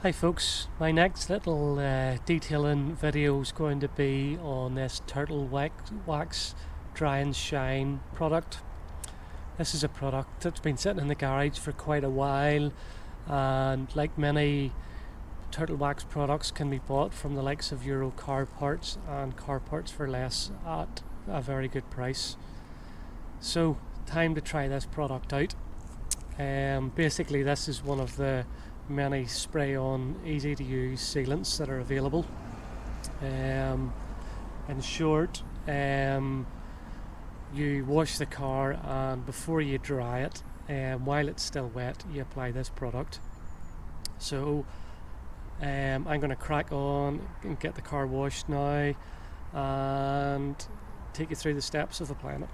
Hi folks, my next little detailing video is going to be on this Turtle Wax Dry and Shine product. This is a product that's been sitting in the garage for quite a while, and like many Turtle Wax products can be bought from the likes of Euro Car Parts and Car Parts for Less at a very good price. So time to try this product out. Basically this is one of the many spray-on, easy-to-use sealants that are available. In short, you wash the car, and before you dry it, while it's still wet, you apply this product. So I'm going to crack on and get the car washed now and take you through the steps of applying it.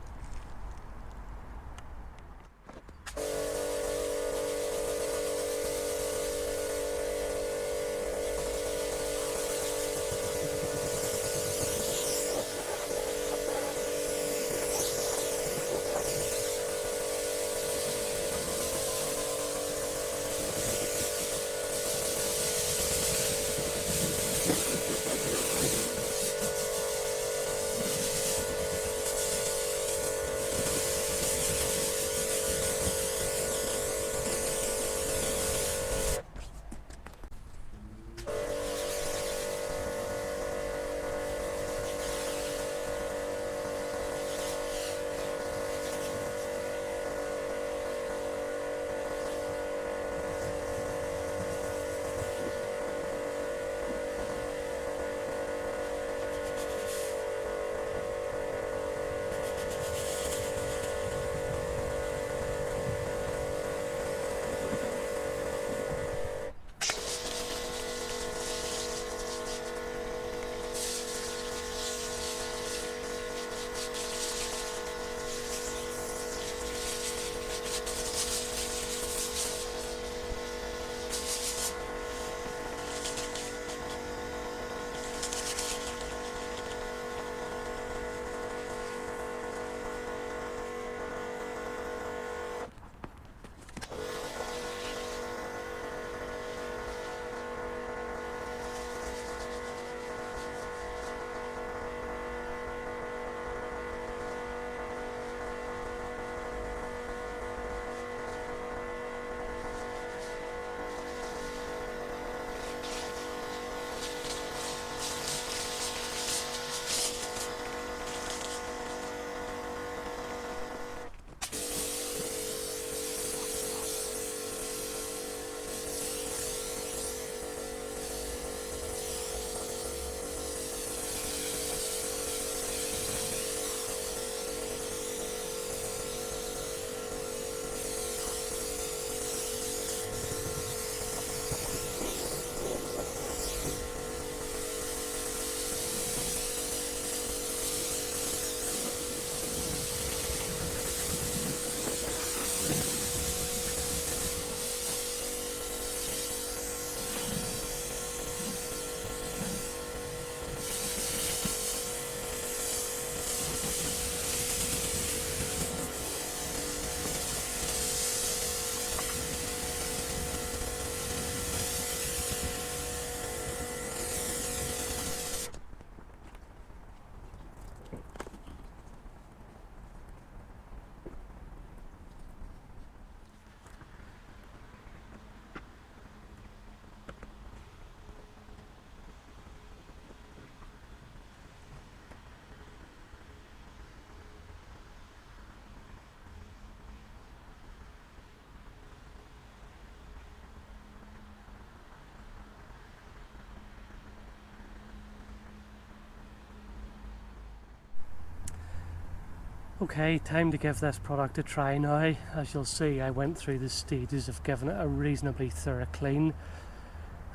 Okay, time to give this product a try now. As you'll see, I went through the stages of giving it a reasonably thorough clean,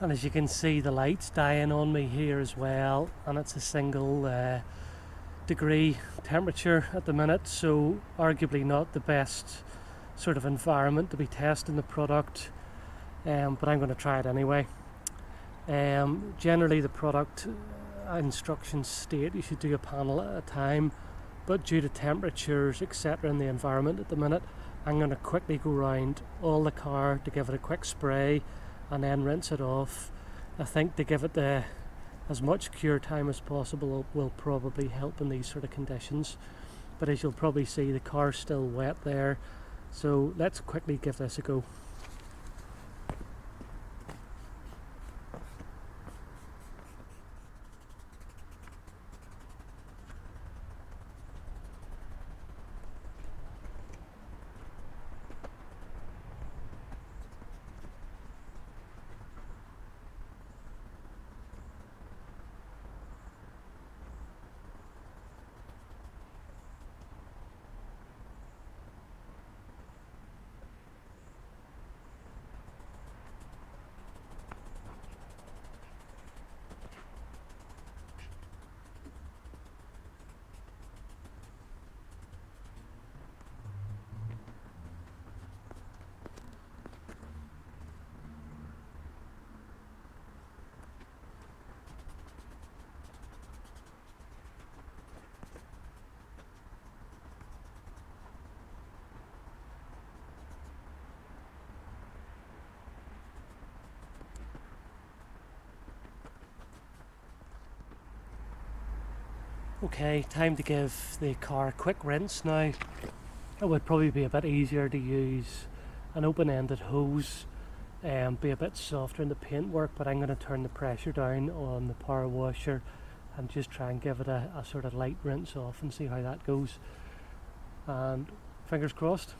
and as you can see, the light's dying on me here as well, and it's a single degree temperature at the minute, so arguably not the best sort of environment to be testing the product, but I'm going to try it anyway. Generally the product instructions state you should do a panel at a time, but due to temperatures etc in the environment at the minute, I'm going to quickly go around all the car to give it a quick spray and then rinse it off. I think to give it as much cure time as possible will probably help in these sort of conditions. But as you'll probably see, the car's still wet there, so let's quickly give this a go. Okay, time to give the car a quick rinse now. It would probably be a bit easier to use an open-ended hose and be a bit softer in the paintwork, but I'm going to turn the pressure down on the power washer and just try and give it a sort of light rinse off and see how that goes. And fingers crossed.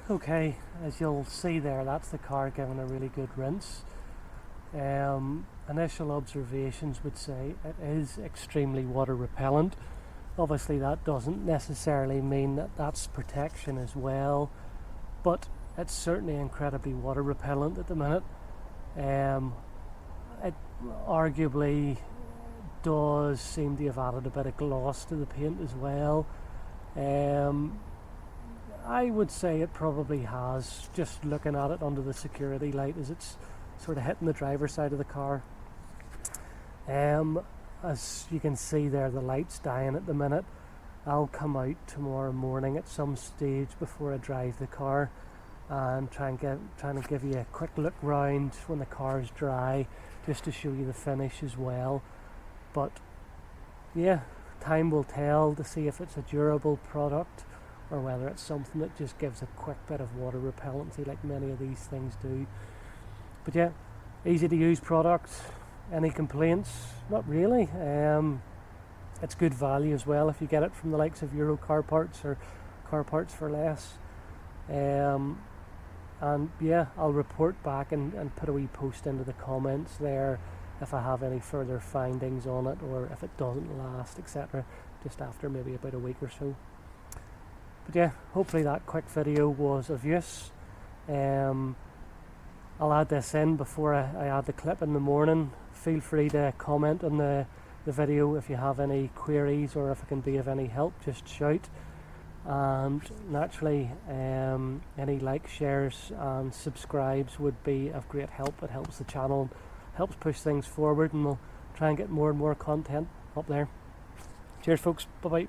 Okay, as you'll see there, that's the car giving a really good rinse. Initial observations would say it is extremely water repellent. Obviously that doesn't necessarily mean that that's protection as well, but it's certainly incredibly water repellent at the minute. It arguably does seem to have added a bit of gloss to the paint as well. I would say it probably has, just looking at it under the security light as it's sort of hitting the driver's side of the car. As you can see there, the light's dying at the minute. I'll come out tomorrow morning at some stage before I drive the car and trying to give you a quick look round when the car is dry, just to show you the finish as well. But yeah, time will tell to see if it's a durable product or whether it's something that just gives a quick bit of water repellency like many of these things do. But yeah, easy to use product. Any complaints? Not really. It's good value as well if you get it from the likes of Euro Car Parts or Car Parts for Less. And yeah, I'll report back and put a wee post into the comments there if I have any further findings on it, or if it doesn't last, etc., just after maybe about a week or so. But yeah, hopefully that quick video was of use. I'll add this in before I add the clip in the morning. Feel free to comment on the video if you have any queries or if it can be of any help, just shout. And naturally, any likes, shares and subscribes would be of great help. It helps the channel, helps push things forward, and we'll try and get more and more content up there. Cheers folks, bye bye.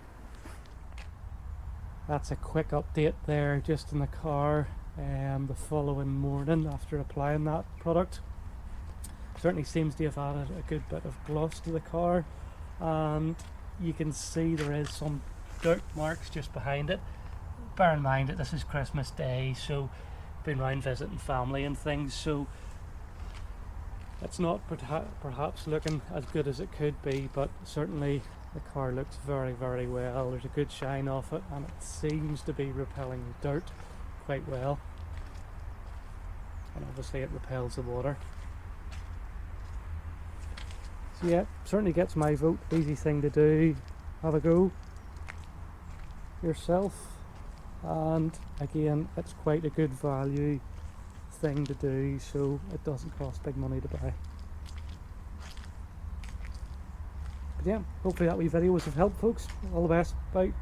That's a quick update there just in the car the following morning after applying that product. Certainly seems to have added a good bit of gloss to the car, and you can see there is some dirt marks just behind it. Bear in mind that this is Christmas Day, so been round visiting family and things, so It's not perhaps looking as good as it could be, but certainly the car looks very, very well. There's a good shine off it, and it seems to be repelling dirt quite well. And obviously it repels the water. So yeah, certainly gets my vote. Easy thing to do. Have a go yourself. And again, it's quite a good value thing to do, so it doesn't cost big money to buy. But yeah, hopefully that wee video was of help, folks. All the best. Bye.